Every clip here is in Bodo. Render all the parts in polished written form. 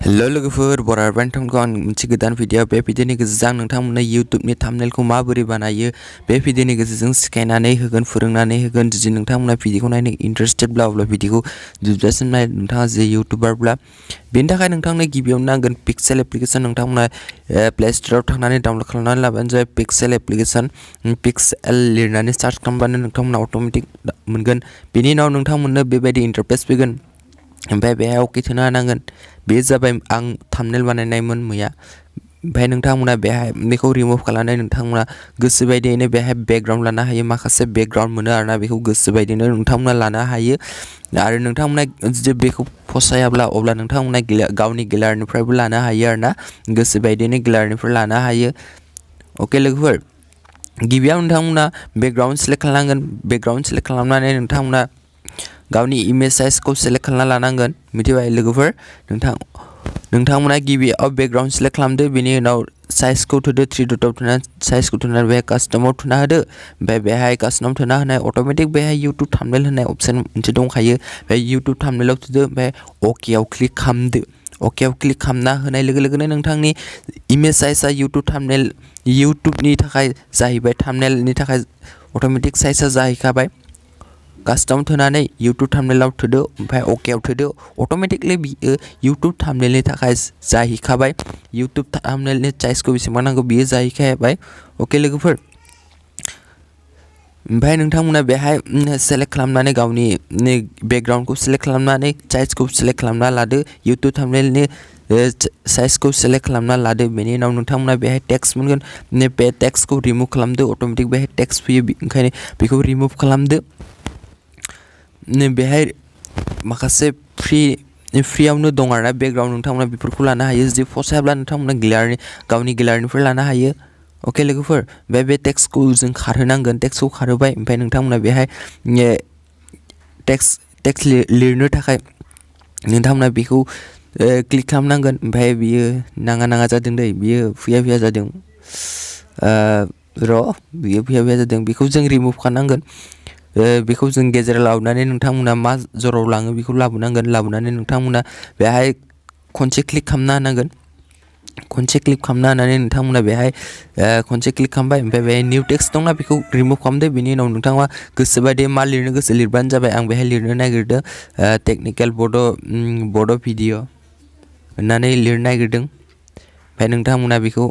हेलो लोगोफोर बरा नोंथांखौ आं मोनसे गोदान भिडिअ बे भिडिअनि गेजेरजों नोंथांमोननो YouTubeनि थाम्बनेलखौ माबोरै बानायो बे भिडिअनि गेजेरजों सिखायनानै होगोन फोरोंनानै होगोन जुदि नोंथांमोना भिडिअखौ नायनो इन्टारेस्टेडब्ला अब्ला भिडिअखौ जोबजासिम नाय नोंथाङा जे इउटिउबारब्ला बेनि थाखाय नोंथांनो गिबियावनो नांगोन पिक्सेल एप्लिकेसन नोंथांमोना प्ले स्ट'राव थांनानै डाउनल'ड खालामनानै लाबानो जाबाय पिक्सेल एप्लिकेसन पिक्सेल लिरनानै सार्च खालामबानो नोंथांमोना अट'मेटिक मोनगोन बेनि उनाव नोंथांमोननो बेबायदि इन्टारफेस फैगोन ओमफ्राय बेहाय अके थुना होनांगोन बे जाबाय आं थाम्बनेल बानायनायमोन मैया ओमफ्राय नोंथांमोना बेहाय बेखौ रिमुभ खालामनानै नोंथांमोना गोसो बायदियैनो बेहाय बेकग्राउन्ड लानो हायो माखासे बेकग्राउन्ड मोनो आरोना बेखौ गोसो बायदियैनो नोंथांमोना लानो हायो आरो नोंथांमोना जुदि बेखौ फसायाब्ला अब्ला नोंथांमोना गावनि गेलारिनिफ्रायबो लानो हायो आरोना गोसो बायदियैनो गेलारिनिफ्राय लानो हायो अके लोगोफोर गिबियाव नोंथांमोना बेकग्राउन्ड सेलेक्ट खालामनांगोन बेकग्राउन्ड सेलेक्ट खालामनानै नोंथांमोना गावनि इमेज साइजखौ सेलेक्ट खालामना लानांगोन मिथिबाय लोगोफोर नोंथांमोना गिबियाव बेकग्राउन्ड सेलेक्ट खालामदो बेनि उनाव साइजखौ थुदो 3 डटआव थुनानै साइजखौ थुनानै बेहाय कास्टमाव थुना होदो ओमफ्राय बेहाय कास्टमाव थुना होनाय अट'मेटिक बेहाय इउटुब थाम्बनेल होननाय अपसन मोनसे दंखायो बे इउटुब थाम्बनेलाव थुदो ओमफ्राय अकेआव क्लिक खालामदो अकेआव क्लिक खालामना होनाय लोगो लोगोनो नोंथांनि इमेज साइजआ इउटुबनि थाखाय जाहैबाय थाम्बनेलनि थाखाय अट'मेटिक साइजआ जाहैखाबाय कास्टम थुनानै इउटुब थाम्बनेलाव थुदो ओमफ्राय अकेआव थुदो अट'मेटिकलि बियो इउटुब थाम्बनेलनि थाखाय जाहैखाबाय इउटुब थाम्बनेलनि साइजखौ बेसेबां नांगौ बियो जाहैखाबाय अके लोगोफोर ओमफ्राय नोंथांमोना बेहाय सेलेक्ट खालामनानै गावनि बेकग्राउन्डखौ सेलेक्ट खालामनानै साइजखौ सेलेक्ट खालामना लादो इउटुब थाम्बनेलनि साइजखौ सेलेक्ट खालामना लादो बेनि उनाव नोंथांमोना बेहाय टेक्स्ट मोनगोन बे टेक्स्टखौ रिमुभ खालामदो अट'मेटिक बेहाय टेक्स्ट फैयो ओंखायनो बेखौ रिमुभ खालामदो बेहाय माखासे फ्रियावनो दं आरोना बेकग्राउन्ड नोंथांमोना बेफोरखौ लानो हायो जुदि फसायाब्ला नोंथांमोना गावनि गेलारिनिफ्राय लानो हायो अके लोगोफोर बे टेक्स्टखौ जों खारहोनांगोन टेक्स्टखौ खारहोबाय ओमफ्राय नोंथांमोना बेहाय टेक्स्ट लिरनो थाखाय नोंथांमोना बेखौ क्लिक खालामनांगोन ओमफ्राय बियो नाङा जादों दै बियो फैया जादों बियो फैया जादों बेखौ जों रिमुभ खालामनांगोन बेखौ जों गेजेराव लाबोनानै नोंथांमोना मा जराव लाङो बेखौ लाबोनानै नोंथांमोना बेहाय खनसे क्लिक खालामना होनांगोन खनसे क्लिक खालामना होनानै नोंथांमोना बेहाय खनसे क्लिक खालामबाय ओमफ्राय बेहाय निउ टेक्स्ट दंना बेखौ रिमुभ खालामदो बेनि उनाव नोंथाङा गोसो बायदि मा लिरनो गोसो लिरबानो जाबाय आं बेहाय लिरनो नागिरदों टेक्निकेल बड' भिडिअ होननानै लिरनो नागिरदों ओमफ्राय नोंथांमोना बेखौ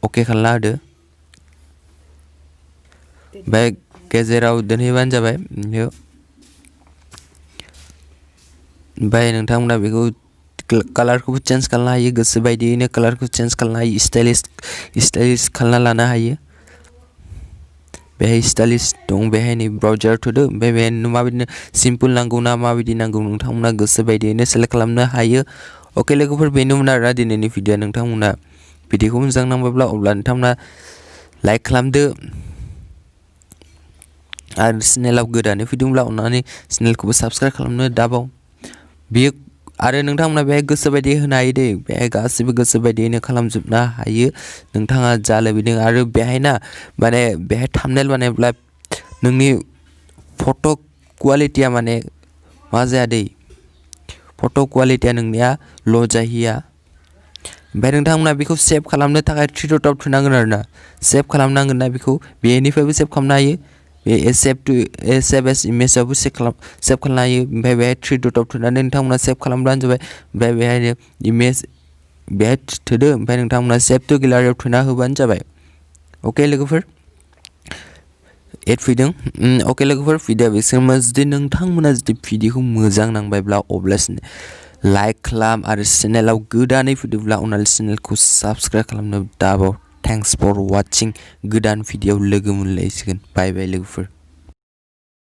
अके खालामना होदो ओमफ्राय गेजेराव दोनहैबानो जाबाय ओमफ्राय नोंथांमोना बेखौ कालारखौबो चेन्ज खालामनो हायो गोसो बायदियैनो कालारखौ चेन्ज खालामनो हायो स्टाइलिश खालामना लानो हायो बेहाय स्टाइलिश दं बेहाय नै ब्राउजार थुदो ओमफ्राय बेहाय माबायदिनो सिम्पोल नांगौ ना माबायदि नांगौ नोंथांमोना गोसो बायदियैनो सेलेक्ट खालामनो हायो अके लोगोफोर बेनोमोन आरोना दिनैनि भिडिअ नोंथांमोना भिडिअखौ मोजां नांबायब्ला अब्ला नोंथांमोना लाइक खालामदो आरो चेनेलाव गोदानै फैदोंब्ला अननानै चेनेलखौबो साबस्क्राइब खालामनो दाबाव बेयो आरो नोंथांमोना बेहाय गोसो बायदि होनो हायो दै बेहाय गासिबो गोसो बायदियैनो खालामजोबनो हायो नोंथाङा जा लुबैदों आरो बेहाय बेहाय थाम्बनेल बानायब्ला नोंनि फट' कुवालिटिया मा जाया दै फट' कुवालिटिया नोंनिया ल' जाहैया ओमफ्राय नोंथांमोना बेखौ सेभ खालामनो थाखाय 3 डटआव थुनांगोन आरोना सेभ खालामनांगोन ना बेखौ बेनिफ्रायबो सेभ खालामनो हायो बे सेभ एस इमेजावबो सेभ खालामनो हायो ओमफ्राय बेहाय 3 डटआव थुनानै नोंथांमोना सेभ खालामब्लानो जाबाय ओमफ्राय बेहायनो इमेज बेहाय थुदो ओमफ्राय नोंथांमोना सेभ टु गेलारियाव थुना होबानो जाबाय अके लोगोफोर एड फैदों अके लोगोफोर भिडिअ बेसिममोन जुदि नोंथांमोना जुदि भिडिअखौ मोजां नांबायब्ला अब्लासिनो लाइक खालाम आरो चेनेलाव गोदानै फैदोंब्ला अननानै चेनेलखौ साबस्क्राइब खालामनो दाबाव थेंक्स फर वाचिं गोदान भिडिअ लोगो मोनलायसिगोन बाय लोगोफोर